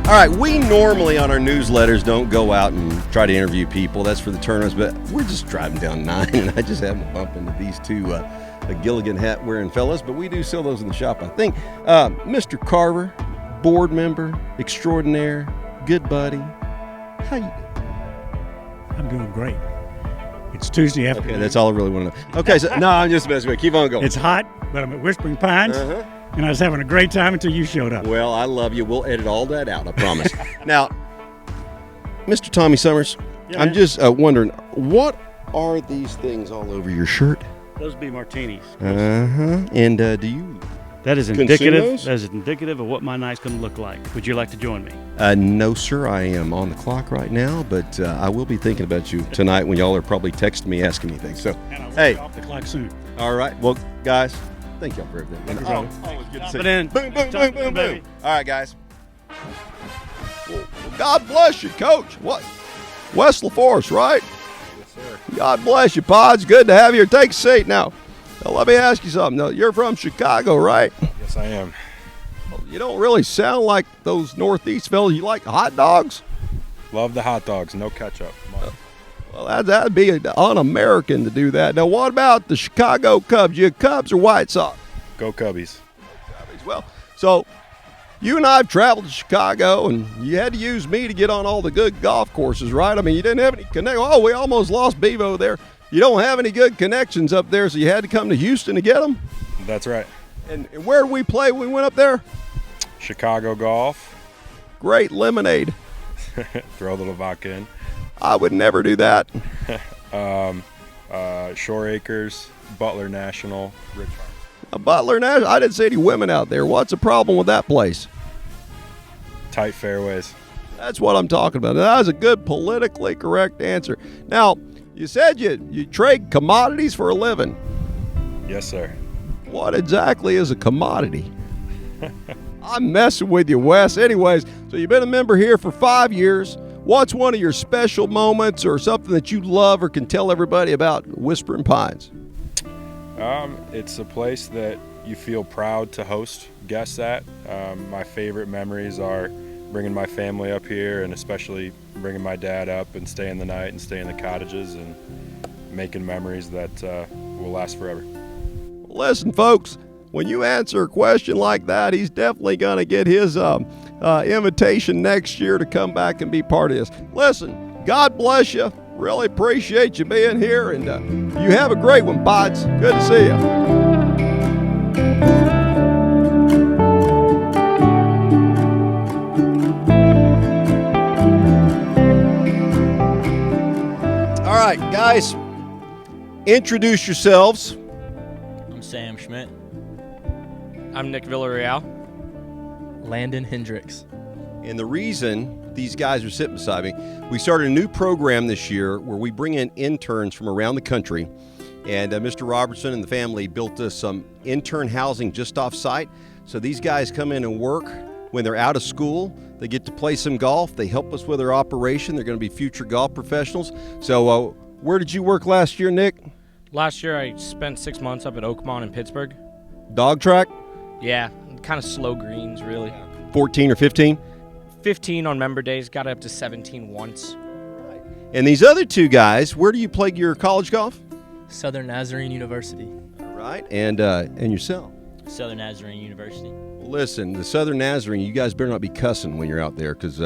All right, we normally on our newsletters don't go out and try to interview people. That's for the tournaments, but we're just driving down 9, and I just happened to bump into these two Gilligan hat wearing fellas, but we do sell those in the shop, I think. Mr. Carver, board member extraordinaire, good buddy. How you doing? I'm doing great. It's Tuesday afternoon. Okay, that's all I really want to know. Okay, so no, I'm just messing with you. Keep on going. It's hot, but I'm at Whispering Pines, and I was having a great time until you showed up. Well, I love you. We'll edit all that out, I promise. Now, Mr. Tommy Summers, Yeah, I'm just wondering, what are these things all over your shirt? Those be martinis. And do you? That is consume indicative. those? That is indicative of what my night's going to look like. Would you like to join me? No, sir. I am on the clock right now, but I will be thinking about you tonight when y'all are probably texting me, asking me things. So, And I'll hey, be off the clock soon. all right. Well, guys, thank y'all for everything. Thank you, brother. Always good to Stop see it you. in. Boom, boom, Stop boom, it boom, in, boom. baby. All right, guys. Well, God bless you, Coach. What? West LaForce, right? Yes, sir. God bless you, Pods. Good to have you here. Take a seat now. Now, let me ask you something. Now, you're from Chicago, right? Yes, I am. Well, you don't really sound like those Northeast fellas. You like hot dogs? Love the hot dogs. No ketchup. Well, that'd be un-American to do that. Now, what about the Chicago Cubs? You Cubs or White Sox? Go Cubbies. Well, so you and I have traveled to Chicago, and you had to use me to get on all the good golf courses, right? I mean, you didn't have any connect. Oh, we almost lost Bevo there. You don't have any good connections up there, so you had to come to Houston to get them. That's right. And where did we play when we went up there? Chicago golf. Great lemonade. Throw a little vodka in. I would never do that. Shore Acres, Butler National, Rich Farm. Butler National. I didn't see any women out there. What's the problem with that place? Tight fairways. That's what I'm talking about. That was a good politically correct answer. Now, you said you trade commodities for a living. Yes, sir. What exactly is a commodity? I'm messing with you, Wes. Anyways, so you've been a member here for 5 years. What's one of your special moments or something that you love or can tell everybody about Whispering Pines? It's a place that you feel proud to host guests at. My favorite memories are bringing my family up here, and especially bringing my dad up and staying the night and staying in the cottages and making memories that will last forever. Listen, folks, when you answer a question like that, he's definitely going to get his invitation next year to come back and be part of this. Listen, God bless you. Really appreciate you being here, and you have a great one, Pods. Good to see you. All right, guys, introduce yourselves. I'm Sam Schmidt. I'm Nick Villarreal. Landon Hendricks. And the reason these guys are sitting beside me, we started a new program this year where we bring in interns from around the country. And Mr. Robertson and the family built us some intern housing just off site. So these guys come in and work when they're out of school. They get to play some golf. They help us with our operation. They're going to be future golf professionals. So where did you work last year, Nick? Last year I spent 6 months up at Oakmont in Pittsburgh. Dog track? Yeah, kind of slow greens, really. 14 or 15? 15 on member days, got up to 17 once. And these other two guys, where do you play your college golf? Southern Nazarene University. All right. And yourself? Southern Nazarene University. Listen, the Southern Nazarene, you guys better not be cussing when you're out there, because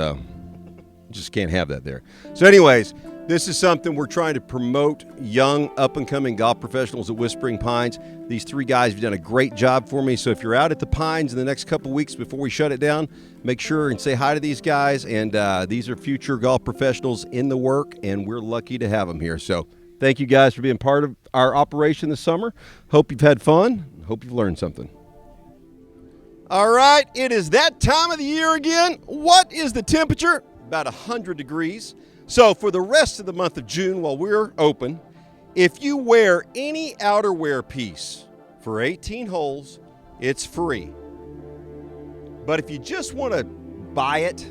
just can't have that there. So anyways, this is something we're trying to promote young, up-and-coming golf professionals at Whispering Pines. These three guys have done a great job for me. So if you're out at the Pines in the next couple weeks before we shut it down, make sure and say hi to these guys. And these are future golf professionals in the work, and we're lucky to have them here. So thank you guys for being part of our operation this summer. Hope you've had fun. Hope you've learned something. All right, it is that time of the year again. What is the temperature? About 100 degrees. So for the rest of the month of June, while we're open, if you wear any outerwear piece for 18 holes, it's free. But if you just want to buy it,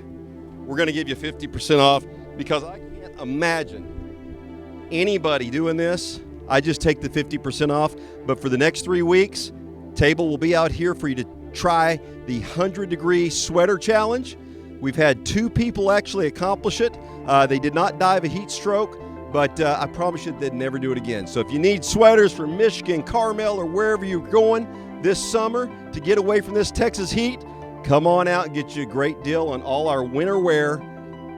we're going to give you 50% off, because I can't imagine anybody doing this. I just take the 50% off. But for the next 3 weeks, table will be out here for you to try the 100-degree sweater challenge. We've had 2 people actually accomplish it. They did not die of a heat stroke, but I promise you they'd never do it again. So if you need sweaters from Michigan, Carmel, or wherever you're going this summer to get away from this Texas heat, come on out and get you a great deal on all our winter wear,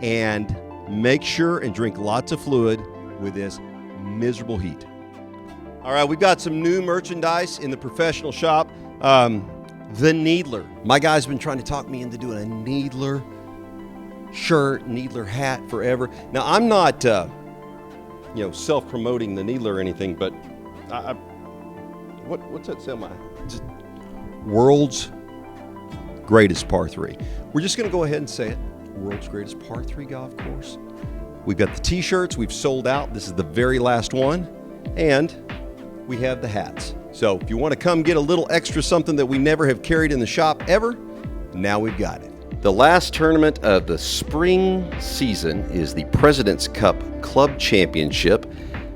and make sure and drink lots of fluid with this miserable heat. All right, we've got some new merchandise in the professional shop. The Needler. My guy's been trying to talk me into doing a Needler shirt, Needler hat forever. Now, I'm not, self-promoting the Needler or anything, but what's that sound like? Just world's greatest par 3. We're just going to go ahead and say it. World's greatest par 3 golf course. We've got the t-shirts. We've sold out. This is the very last one. And we have the hats. So if you want to come get a little extra something that we never have carried in the shop ever, now we've got it. The last tournament of the spring season is the President's Cup Club Championship.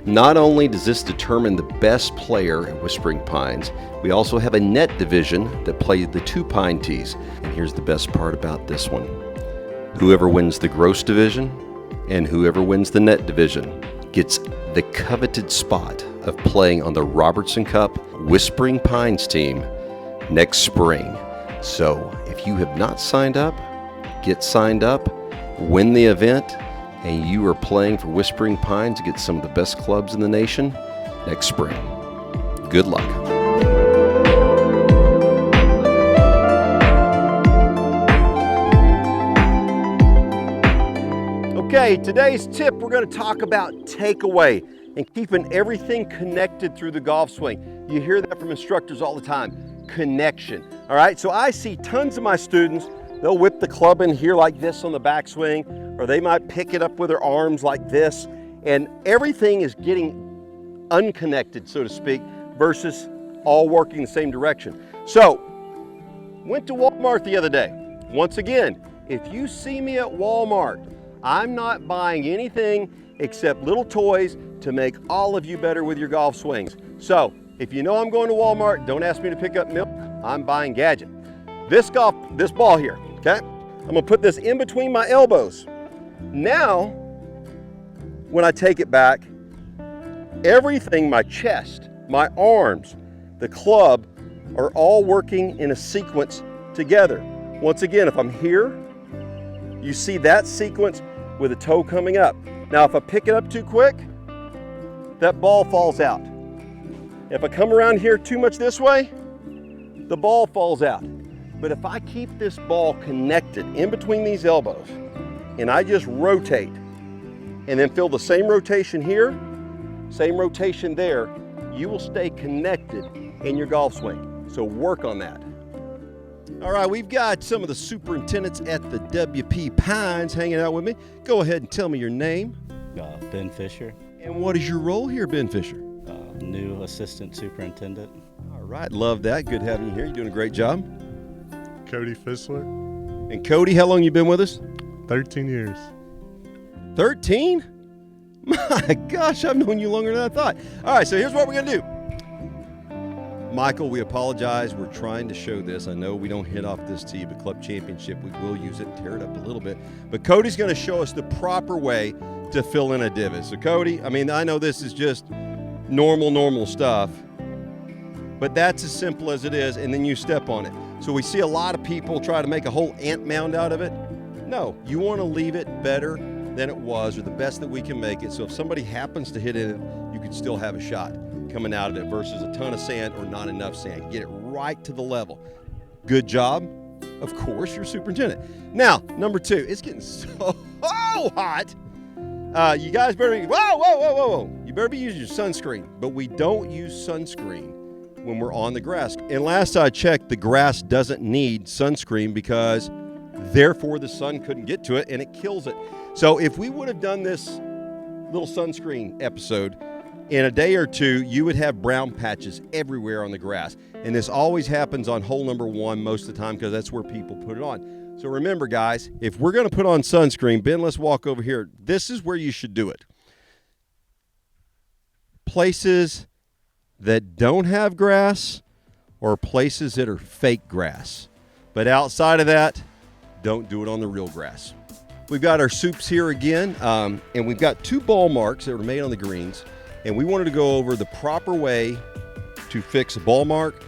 Not only does this determine the best player at Whispering Pines, we also have a net division that plays the 2 pine tees. And here's the best part about this one. Whoever wins the gross division and whoever wins the net division gets the coveted spot of playing on the Robertson Cup Whispering Pines team next spring. So if you have not signed up, get signed up, win the event, and you are playing for Whispering Pines to get some of the best clubs in the nation next spring. Good luck. Okay, today's tip, we're going to talk about takeaway and keeping everything connected through the golf swing. You hear that from instructors all the time, connection. All right, so I see tons of my students, they'll whip the club in here like this on the backswing, or they might pick it up with their arms like this, and everything is getting unconnected, so to speak, versus all working the same direction. So, went to Walmart the other day. Once again, if you see me at Walmart, I'm not buying anything except little toys to make all of you better with your golf swings. So, if you know I'm going to Walmart, don't ask me to pick up milk, I'm buying gadget. This ball here, okay? I'm gonna put this in between my elbows. Now, when I take it back, everything, my chest, my arms, the club, are all working in a sequence together. Once again, if I'm here, you see that sequence with a toe coming up. Now, if I pick it up too quick, that ball falls out. If I come around here too much this way, the ball falls out. But if I keep this ball connected in between these elbows, and I just rotate, and then feel the same rotation here, same rotation there, you will stay connected in your golf swing. So work on that. All right, we've got some of the superintendents at the WP Pines hanging out with me. Go ahead and tell me your name. Ben Fisher, And what is your role here, Ben Fisher? new assistant superintendent. All right, love that. Good having you here. You're doing a great job. Cody Fissler, And Cody, how long you been with us? 13 years. 13? My gosh, I've known you longer than I thought. All right, so here's what we're going to do. Michael, we apologize. We're trying to show this. I know we don't hit off this tee, but Club Championship, we will use it and tear it up a little bit. But Cody's going to show us the proper way to fill in a divot. So Cody, I mean, I know this is just normal stuff, but that's as simple as it is, and then you step on it. So we see a lot of people try to make a whole ant mound out of it. No, you want to leave it better than it was, or the best that we can make it. So if somebody happens to hit it, you can still have a shot coming out of it versus a ton of sand or not enough sand. Get it right to the level. Good job. Of course, you're superintendent. Now, number 2, it's getting so hot. You guys better be, whoa. You better be using your sunscreen, but we don't use sunscreen when we're on the grass. And last I checked, the grass doesn't need sunscreen because therefore the sun couldn't get to it and it kills it. So if we would have done this little sunscreen episode in a day or two, you would have brown patches everywhere on the grass. And this always happens on hole number 1 most of the time because that's where people put it on. So remember, guys, if we're going to put on sunscreen, Ben, let's walk over here. This is where you should do it. Places that don't have grass or places that are fake grass. But outside of that, Don't do it on the real grass. We've got our soups here again, and we've got 2 ball marks that were made on the greens, and we wanted to go over the proper way to fix a ball mark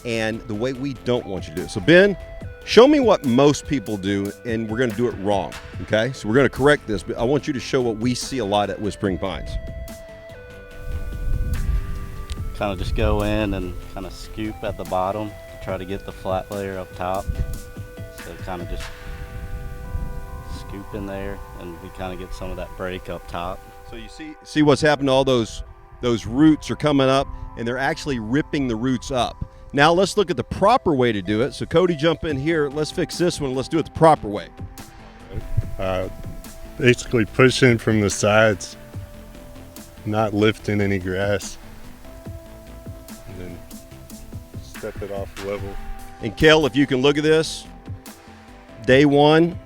and the way we don't want you to do it. So Ben, show me what most people do, and we're going to do it wrong, okay? So we're going to correct this, but I want you to show what we see a lot at Whispering Pines. Kind of just go in and kind of scoop at the bottom to try to get the flat layer up top. So kind of just scoop in there, and we kind of get some of that break up top. So you see what's happened to all those roots are coming up, and they're actually ripping the roots up. Now let's look at the proper way to do it. So Cody, jump in here. Let's fix this one. Let's do it the proper way. Basically pushing from the sides, not lifting any grass, and then step it off level. And Kel, if you can look at this, day 1,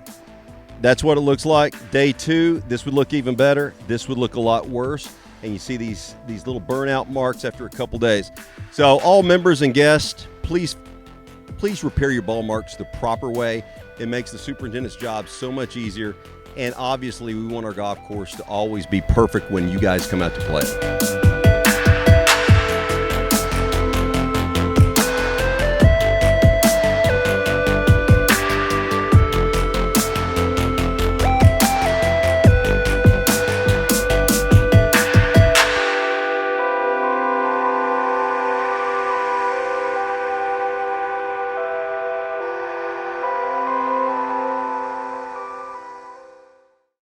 that's what it looks like. Day 2, this would look even better. This would look a lot worse. And you see these little burnout marks after a couple days. So all members and guests, please repair your ball marks the proper way. It makes the superintendent's job so much easier. And obviously we want our golf course to always be perfect when you guys come out to play.